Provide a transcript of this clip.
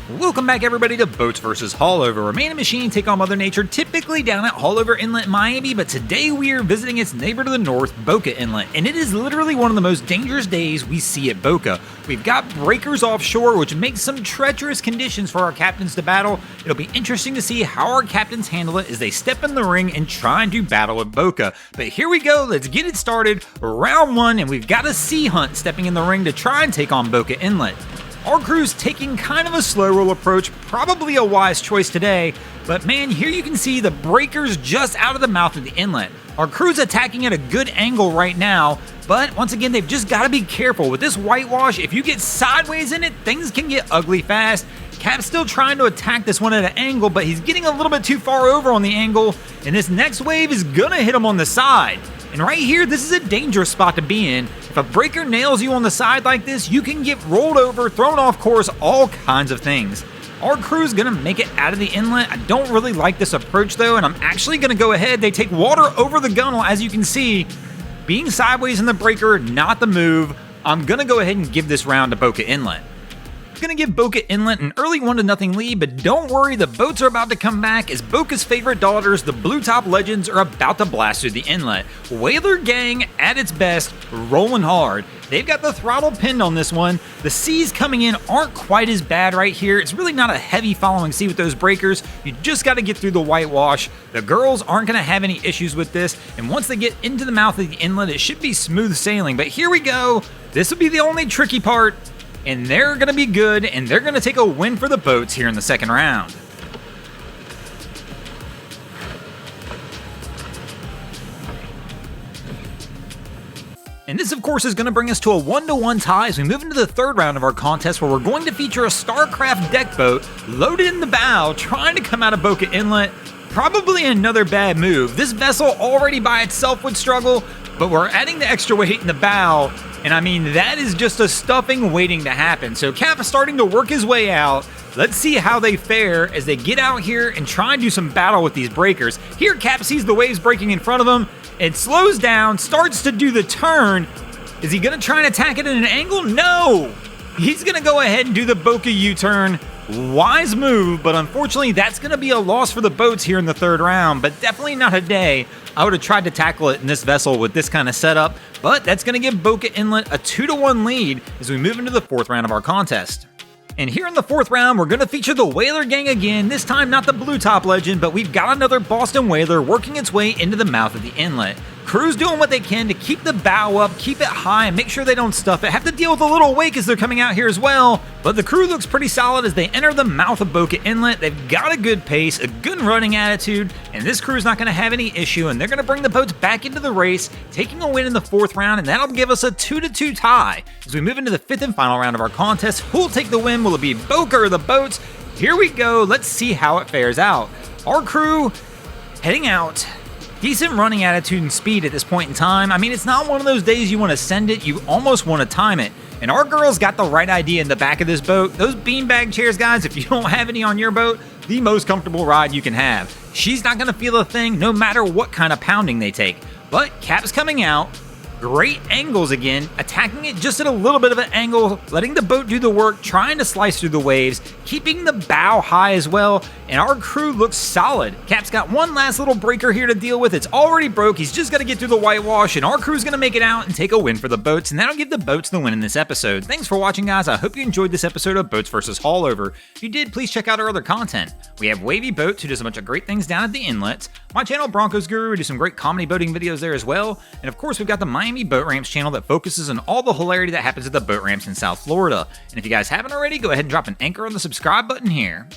Welcome back everybody to Boats vs. Haulover, where man and machine take on Mother Nature, typically down at Haulover Inlet in Miami, but today we are visiting its neighbor to the north, Boker Inlet, and it is literally one of the most dangerous days we see at Boker. We've got breakers offshore, which makes some treacherous conditions for our captains to battle. It'll be interesting to see how our captains handle it as they step in the ring and try and do battle at Boker. But here we go, let's get it started. Round one, and we've got a sea hunt stepping in the ring to try and take on Boker Inlet. Our crew's taking kind of a slow roll approach, probably a wise choice today, but man, here you can see the breakers just out of the mouth of the inlet. Our crew's attacking at a good angle right now, but once again, they've just got to be careful. With this whitewash, if you get sideways in it, things can get ugly fast. Cap's still trying to attack this one at an angle, but he's getting a little bit too far over on the angle, and this next wave is gonna hit him on the side. And right here, this is a dangerous spot to be in. If a breaker nails you on the side like this, you can get rolled over, thrown off course, all kinds of things. Our crew's gonna make it out of the inlet. I don't really like this approach though, and I'm actually gonna go ahead. They take water over the gunnel, as you can see. Being sideways in the breaker, not the move. I'm gonna go ahead and give this round to Boker Inlet. Gonna give Boker Inlet an early 1-0 lead, but don't worry, the boats are about to come back as Boker's favorite daughters, the Blue Top Legends, are about to blast through the inlet. Whaler Gang at its best, rolling hard. They've got the throttle pinned on this one. The seas coming in aren't quite as bad right here. It's really not a heavy following sea with those breakers. You just got to get through the whitewash. The girls aren't going to have any issues with this, and once they get into the mouth of the inlet, it should be smooth sailing. But here we go. This will be the only tricky part. And they're going to be good, and they're going to take a win for the boats here in the second round. And this, of course, is going to bring us to a 1-1 tie as we move into the third round of our contest, where we're going to feature a Starcraft deck boat loaded in the bow, trying to come out of Boker Inlet. Probably another bad move. This vessel already by itself would struggle, but we're adding the extra weight in the bow. And I mean, that is just a stuffing waiting to happen. So Cap is starting to work his way out. Let's see how they fare as they get out here and try and do some battle with these breakers. Here, Cap sees the waves breaking in front of him. It slows down, starts to do the turn. Is he gonna try and attack it at an angle? No! He's gonna go ahead and do the Boker U-turn. Wise move, but unfortunately that's gonna be a loss for the boats here in the third round, but definitely not a day. I would have tried to tackle it in this vessel with this kind of setup, but that's going to give Boker Inlet a 2-1 lead as we move into the fourth round of our contest. And here in the fourth round, we're going to feature the Whaler Gang again, this time not the Blue Top Legend, but we've got another Boston Whaler working its way into the mouth of the inlet. Crew's doing what they can to keep the bow up, keep it high, and make sure they don't stuff it. Have to deal with a little wake as they're coming out here as well, but the crew looks pretty solid as they enter the mouth of Boker Inlet. They've got a good pace, a good running attitude, and this crew's not going to have any issue, and they're going to bring the boats back into the race, taking a win in the fourth round, and that'll give us a 2-2 tie. As we move into the fifth and final round of our contest, who'll take the win? Will it be Boker or the boats? Here we go. Let's see how it fares out. Our crew heading out. Decent running attitude and speed at this point in time. I mean, it's not one of those days you want to send it, you almost want to time it. And our girl's got the right idea in the back of this boat. Those beanbag chairs, guys, if you don't have any on your boat, the most comfortable ride you can have. She's not going to feel a thing no matter what kind of pounding they take. But Cap's coming out. Great angles again, attacking it just at a little bit of an angle, letting the boat do the work, trying to slice through the waves, keeping the bow high as well, and our crew looks solid. Cap's got one last little breaker here to deal with. It's already broke. He's just got to get through the whitewash, and our crew's going to make it out and take a win for the boats, and that'll give the boats the win in this episode. Thanks for watching, guys. I hope you enjoyed this episode of Boats vs. Haulover. If you did, please check out our other content. We have Wavy Boats, who does a bunch of great things down at the inlets. My channel, Broncos Guru, we do some great comedy boating videos there as well. And of course, we've got the Miami Boat Ramps channel that focuses on all the hilarity that happens at the boat ramps in South Florida. And if you guys haven't already, go ahead and drop an anchor on the subscribe button here.